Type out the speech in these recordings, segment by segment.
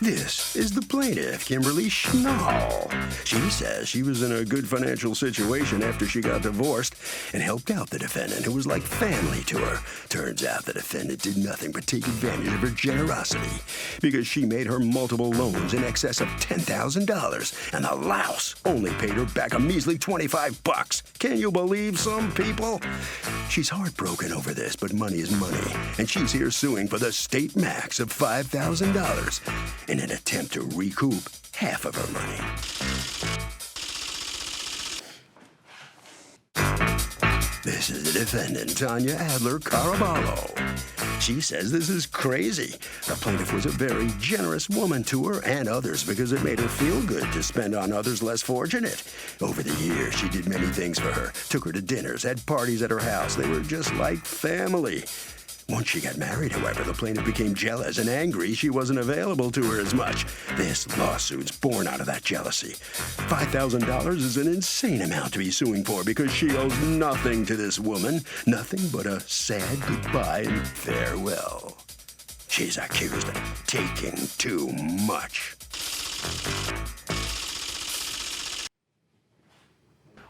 This is the plaintiff, Kimberly Schnall. She says she was in a good financial situation after she got divorced and helped out the defendant, who was like family to her. Turns out the defendant did nothing but take advantage of her generosity because she made her multiple loans in excess of $10,000, and the louse only paid her back a measly $25. Can you believe some people? She's heartbroken over this, but money is money, and she's here suing for the state max of $5,000 in an attempt to recoup half of her money. This is the defendant, Tanya Adler Caraballo. She says this is crazy. The plaintiff was a very generous woman to her and others because it made her feel good to spend on others less fortunate. Over the years, she did many things for her, took her to dinners, had parties at her house. They were just like family. Once she got married, however, the plaintiff became jealous and angry she wasn't available to her as much. This lawsuit's born out of that jealousy. $5,000 is an insane amount to be suing for because she owes nothing to this woman, nothing but a sad goodbye and farewell. She's accused of taking too much.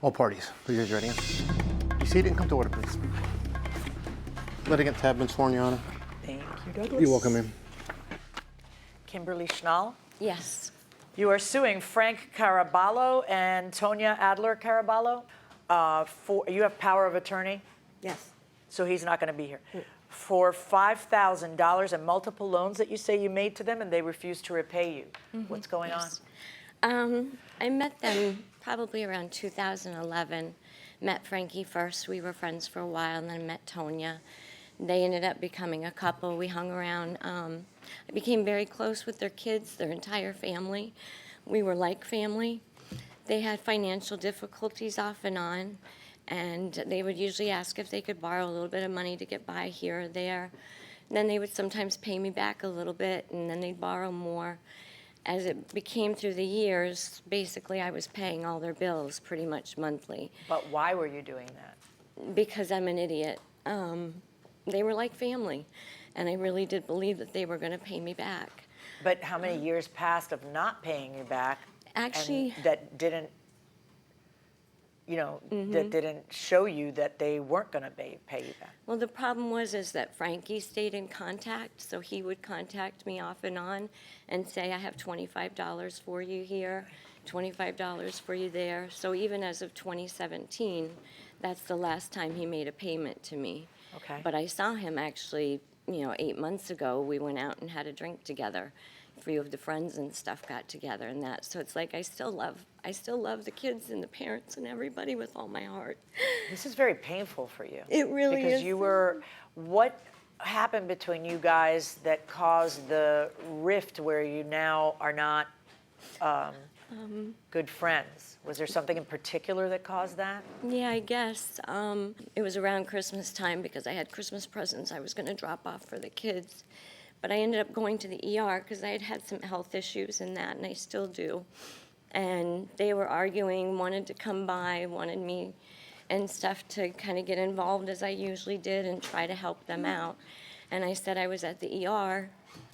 All parties, please raise your right hand. Be seated and come to order, please. Litigants have been sworn, Your Honor. Thank you, Douglas. You're welcome, ma'am. Kimberly Schnall, Yes. you are suing Frank Caraballo and Tonya Adler Caraballo. You have power of attorney, Yes. so he's not going to be here. For $5,000 and multiple loans that you say you made to them and they refused to repay you. What's going on? I met them probably around 2011. Met Frankie first. We were friends for a while, and then met Tonya. They ended up becoming a couple. We hung around. I became very close with their kids, their entire family. We were like family. They had financial difficulties off and on, and they would usually ask if they could borrow a little bit of money to get by here or there. Then they would sometimes pay me back a little bit, and then they'd borrow more. As it became through the years, basically I was paying all their bills pretty much monthly. But why were you doing that? Because I'm an idiot. They were like family, and I really did believe that they were going to pay me back. But how many years passed of not paying you back? Actually, and that didn't, that didn't show you that they weren't going to pay you back. well, the problem was that Frankie stayed in contact, so he would contact me off and on and say, I have $25 for you here, $25 for you there. So even as of 2017, that's the last time he made a payment to me. Okay. But I saw him actually, 8 months ago. We went out and had a drink together. A few of the friends and stuff got together and that. So it's like I still love the kids and the parents and everybody with all my heart. This is very painful for you. It really is. Because what happened between you guys that caused the rift where you now are not good friends? Was there something in particular that caused that? Yeah, I guess. It was around Christmas time because I had Christmas presents I was going to drop off for the kids. But I ended up going to the ER because I had had some health issues and that, and I still do. And they were arguing, wanted to come by, wanted me and stuff to kind of get involved as I usually did and try to help them out. And I said I was at the ER,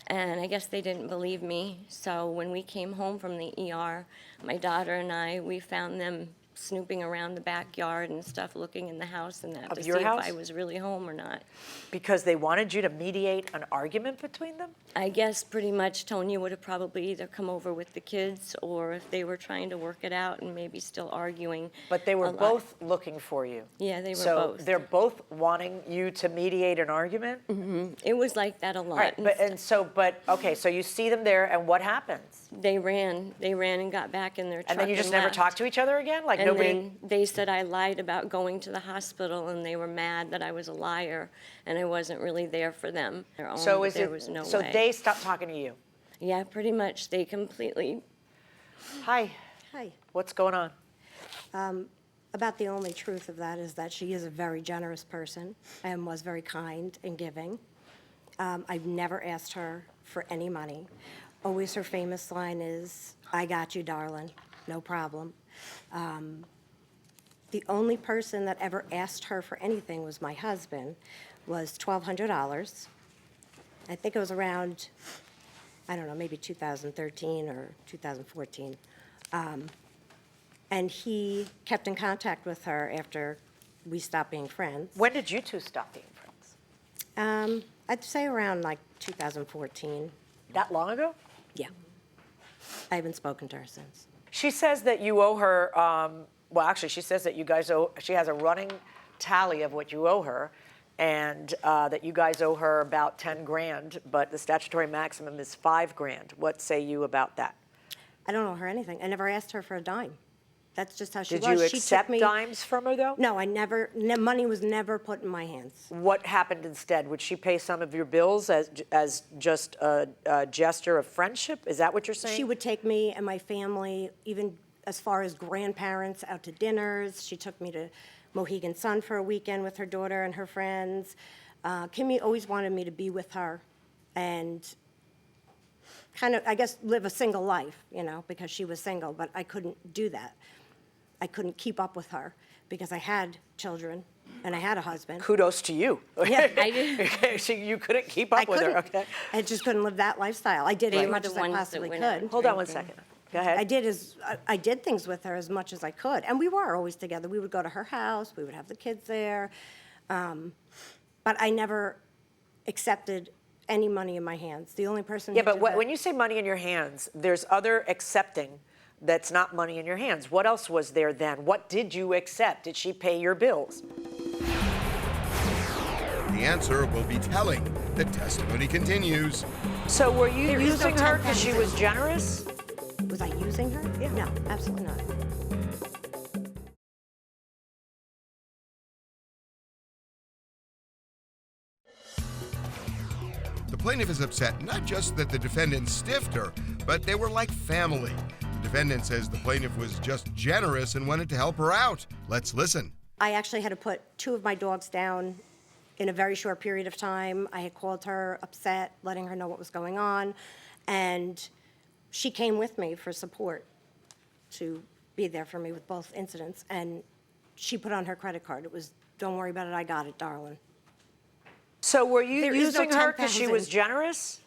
and I guess they didn't believe me. So when we came home from the ER, my daughter and I, we found them snooping around the backyard and stuff, looking in the house and that Of to see your house? if I was really home or not. Because they wanted you to mediate an argument between them? I guess pretty much Tonya would have probably either come over with the kids or if they were trying to work it out and maybe still arguing. But they were a lot. both looking for you. Yeah, they were So both. they're both wanting you to mediate an argument? It was like that a lot. Right, so you see them there, and what happens? They ran and got back in their truck And then you just never left. talk to each other again? Like And nobody? then they said I lied about going to the hospital, and they were mad that I was a liar, and I wasn't really there for them. Their own, So but is there it? was no So way. they stopped talking to you. Yeah, pretty much. They completely. Hi, Hi. what's going on? About the only truth of that is that she is a very generous person and was very kind and giving. I've never asked her for any money. Always her famous line is, I got you, darling, no problem. The only person that ever asked her for anything was my husband, was $1,200. I think it was around I don't know, maybe 2013 or 2014. And he kept in contact with her after we stopped being friends. When did you two stop being friends? I'd say around like 2014. That long ago? Yeah. I haven't spoken to her since. She says that you owe her, well, actually, she says that you guys owe, she has a running tally of what you owe her, and that you guys owe her about 10 grand, but the statutory maximum is 5 grand. What say you about that? I don't owe her anything. I never asked her for a dime. That's just how she Did was. you She accept took me, dimes from her, though? No, I never, money was never put in my hands. What happened instead? Would she pay some of your bills as just a gesture of friendship? Is that what you're saying? She would take me and my family, even as far as grandparents, out to dinners. She took me to Mohegan Sun for a weekend with her daughter and her friends. Kimmy always wanted me to be with her and kind of, I guess, live a single life, you know, because she was single, but I couldn't do that. I couldn't keep up with her because I had children and I had a husband. Kudos to you. Yeah, I did. You couldn't keep up with her, okay? I just couldn't live that lifestyle. I did They as were much the as I ones that possibly went out. could. Hold on one second. Go ahead. I did things with her as much as I could, and we were always together. We would go to her house, we would have the kids there, but I never accepted any money in my hands. The only person Yeah, who but did that- when you say money in your hands, there's other accepting that's not money in your hands. What else was there then? What did you accept? Did she pay your bills? The answer will be telling. The testimony continues. So were you There is no using her because she 10,000. was generous? Was I using her? Yeah. No, absolutely not. The plaintiff is upset not just that the defendant stiffed her, but they were like family. The defendant says the plaintiff was just generous and wanted to help her out. Let's listen. I actually had to put 2 of my dogs down in a very short period of time. I had called her upset, letting her know what was going on, and she came with me for support to be there for me with both incidents, and she put on her credit card. It was, "Don't worry about it, I got it, darling." So were you There is no using her because she was 10,000. generous?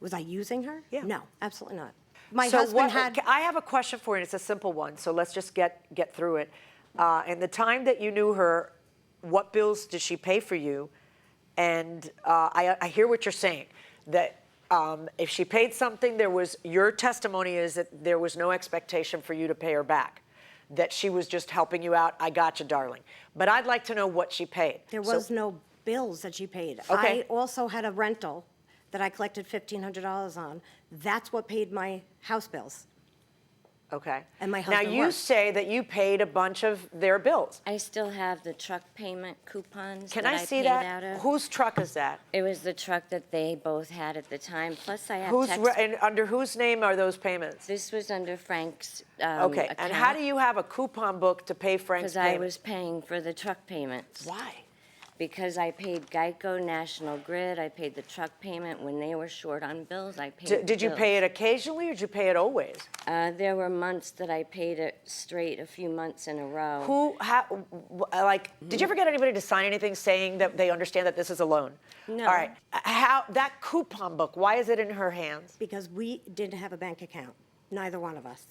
Was I using her? Yeah. No, absolutely not. My So husband what, had, I have a question for you, and it's a simple one, so let's just get through it. In the time that you knew her, what bills did she pay for you? And I hear what you're saying, that if she paid something, your testimony is that there was no expectation for you to pay her back, that she was just helping you out. I got you, darling. But I'd like to know what she paid. there was no bills that she paid. Okay. I also had a rental that I collected $1,500 on. That's what paid my house bills. Okay. And my Now, husband you worked. say that you paid a bunch of their bills. I still have the truck payment coupons Can that I I see paid that? out of. Whose truck is that? It was the truck that they both had at the time. Plus, I have Who's text. and under whose name are those payments? This was under Frank's Okay. And how do you have a coupon book to pay Frank's Because I payments? was paying for the truck payments. Why? Because I paid Geico, National Grid, I paid the truck payment. When they were short on bills, I paid the Did you pay it occasionally, or did you pay it always? There were months that I paid it straight, a few months in a row. Did you ever get anybody to sign anything saying that they understand that this is a loan? No. All right. That coupon book, why is it in her hands? Because we didn't have a bank account, neither one of us.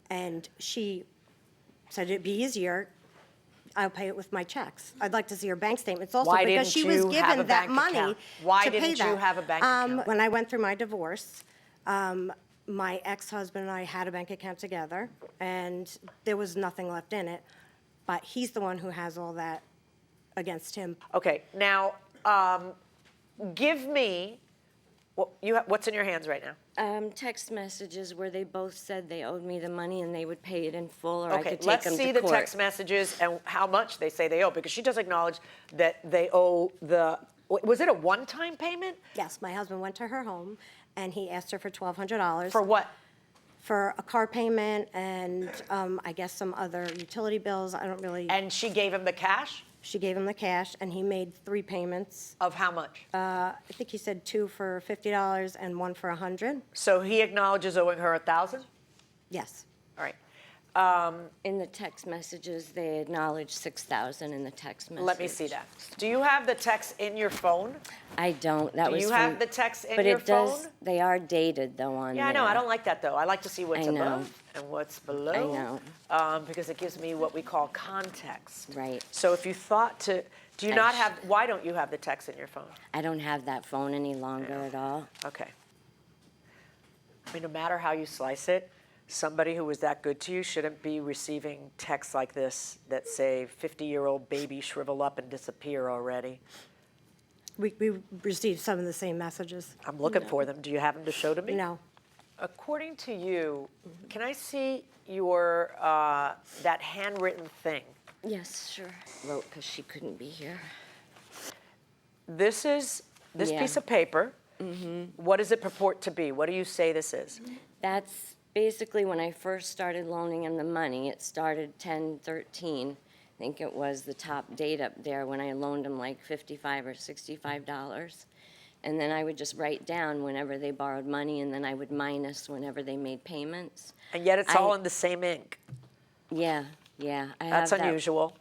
And she said it'd be easier, I'll pay it with my checks. I'd like to see her bank statements also, Why because didn't she was you have a given that bank money account? Why to pay didn't you that. have a bank account? When I went through my divorce, my ex-husband and I had a bank account together, and there was nothing left in it, but he's the one who has all that against him. Okay. Now, give me what's in your hands right now. Text messages where they both said they owed me the money and they would pay it in full, or I Okay, could take let's them see to the court. text messages and how much they say they owe, because she does acknowledge that they owe was it a one-time payment? Yes, my husband went to her home, and he asked her for $1,200. For what? For a car payment and I guess some other utility bills. I don't really. And she gave him the cash? She gave him the cash, and he made 3 payments. Of how much? I think he said 2 for $50 and 1 for $100. So he acknowledges owing her $1,000? Yes. All right. In the text messages, they acknowledged 6,000 in the text message. Let me see that. Do you have the text in your phone? I don't. That Do was you from, have the text in but your it does. phone? They are dated though on Yeah, I there. know. I don't like that though. I like to see what's I know. above and what's below. I know. Because it gives me what we call context. Right. So if you thought to, do you I not sh- have? Why don't you have the text in your phone? I don't have that phone any longer at all. Okay. I mean, no matter how you slice it, somebody who was that good to you shouldn't be receiving texts like this that say 50-year-old baby shrivel up and disappear already. We received some of the same messages. I'm looking for them. Do you have them to show to me? No. According to you, can I see your that handwritten thing? Yes, sure. Wrote because she couldn't be here. This is this Yeah. piece of paper. What does it purport to be? What do you say this is? That's basically when I first started loaning him the money. It started 10/13. I think it was the top date up there when I loaned him like $55 or $65. And then I would just write down whenever they borrowed money, and then I would minus whenever they made payments. And yet it's all in the same ink. Yeah, yeah. I That's have that- unusual.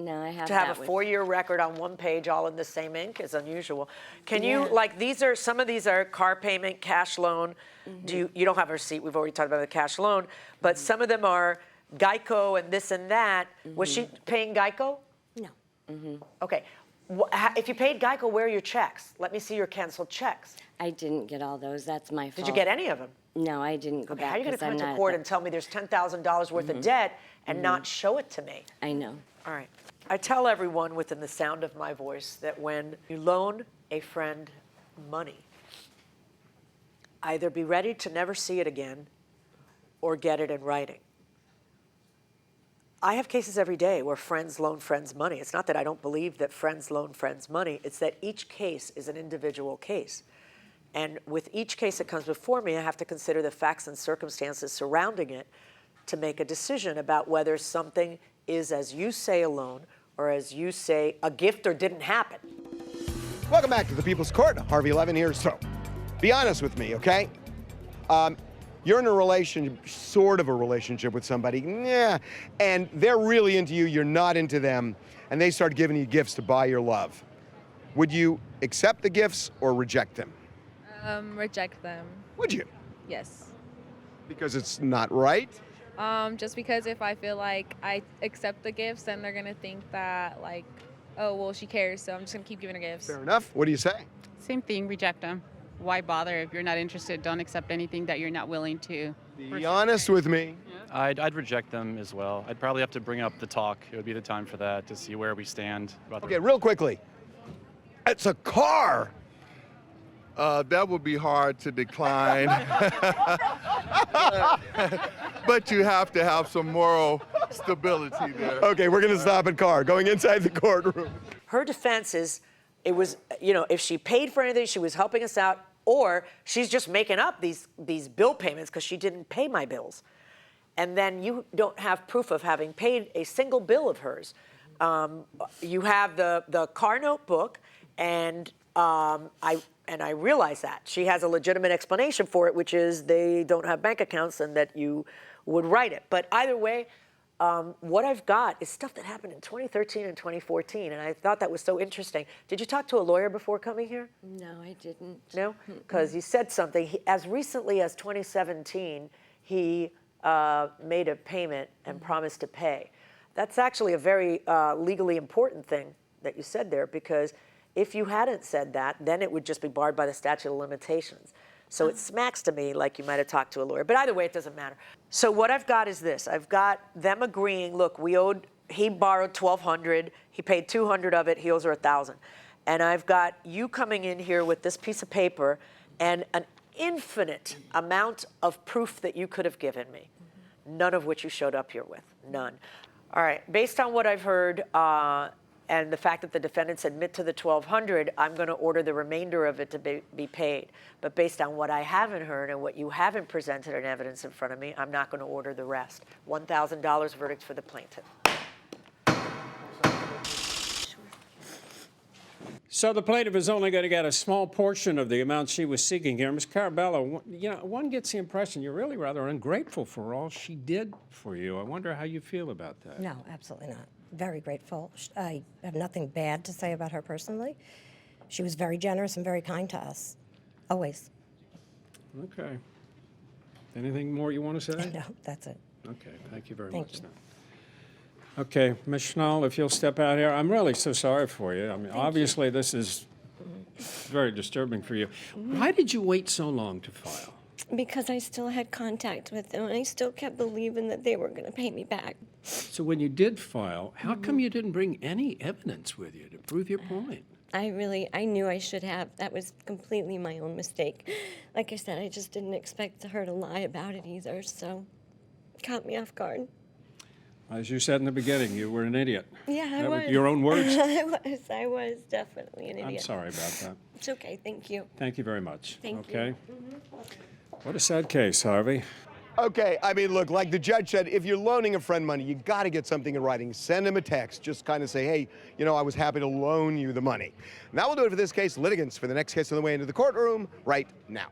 No, I have To have that a with- 4-year record on one page all in the same ink is unusual. Can you, like, some of these are car payment, cash loan. You don't have a receipt, we've already talked about the cash loan, but some of them are Geico and this and that. Was she paying Geico? No. Okay. If you paid Geico, where are your checks? Let me see your canceled checks. I didn't get all those. That's my fault. Did you get any of them? No, I didn't go Okay, back. how are you going to 'cause come I'm into not court the- and tell me there's $10,000 worth of debt and not show it to me? I know. All right. I tell everyone within the sound of my voice that when you loan a friend money, either be ready to never see it again or get it in writing. I have cases every day where friends loan friends money. It's not that I don't believe that friends loan friends money. It's that each case is an individual case. And with each case that comes before me, I have to consider the facts and circumstances surrounding it to make a decision about whether something is, as you say, a loan, or as you say, a gift or didn't happen. Welcome back to the People's Court. Harvey Levin here. So, be honest with me, okay? You're in a relationship, sort of a relationship with somebody, and they're really into you, you're not into them, and they start giving you gifts to buy your love. Would you accept the gifts or reject them? Reject them. Would you? Yes. Because it's not right? Just because if I feel like I accept the gifts, then they're gonna think that like, oh well, she cares, so I'm just gonna keep giving her gifts. Fair enough. What do you say? Same thing, reject them. Why bother if you're not interested? Don't accept anything that you're not willing to. Be honest with me. I'd reject them as well. I'd probably have to bring up the talk. It would be the time for that to see where we stand. About Okay, real quickly. It's a car. That would be hard to decline. But you have to have some moral stability there. Okay, we're going to stop at car. Going inside the courtroom. Her defense is, it was, if she paid for anything, she was helping us out, or she's just making up these bill payments because she didn't pay my bills. And then you don't have proof of having paid a single bill of hers. You have the car notebook, and I realize that. She has a legitimate explanation for it, which is they don't have bank accounts and that you would write it. But either way, what I've got is stuff that happened in 2013 and 2014, and I thought that was so interesting. Did you talk to a lawyer before coming here? No, I didn't. No? Because he said something. As recently as 2017, he made a payment and promised to pay. That's actually a very legally important thing that you said there, because if you hadn't said that, then it would just be barred by the statute of limitations. So it smacks to me like you might have talked to a lawyer. But either way, it doesn't matter. So what I've got is this. I've got them agreeing, look, he borrowed $1,200. He paid $200 of it. He owes her $1,000. And I've got you coming in here with this piece of paper and an infinite amount of proof that you could have given me, none of which you showed up here with, none. All right, based on what I've heard, and the fact that the defendants admit to the $1,200, I'm going to order the remainder of it to be paid. But based on what I haven't heard and what you haven't presented in evidence in front of me, I'm not going to order the rest. $1,000 verdict for the plaintiff. So the plaintiff is only going to get a small portion of the amount she was seeking here. Ms. Carabello, you know, one gets the impression you're really rather ungrateful for all she did for you. I wonder how you feel about that. No, absolutely not. Very grateful. I have nothing bad to say about her personally. She was very generous and very kind to us, always. Okay. Anything more you want to say? No, that's it. Okay, thank you very Thank much. you. Then. Okay, Ms. Schnall, if you'll step out here. I'm really so sorry for you. I mean, obviously this is very disturbing for you. Why did you wait so long to file? Because I still had contact with them, and I still kept believing that they were going to pay me back. So when you did file, how come you didn't bring any evidence with you to prove your point? I knew I should have. That was completely my own mistake. Like I said, I just didn't expect her to lie about it either, so it caught me off guard. As you said in the beginning, you were an idiot. Yeah, I That was. were your own words? I was definitely an idiot. I'm sorry about that. It's okay, thank you. Thank you very much. Thank you. Okay. What a sad case, Harvey. Okay, I mean, look, like the judge said, if you're loaning a friend money, you got to get something in writing. Send him a text. Just kind of say, hey, you know, I was happy to loan you the money. And that will do it for this case. Litigants for the next case on the way into the courtroom right now.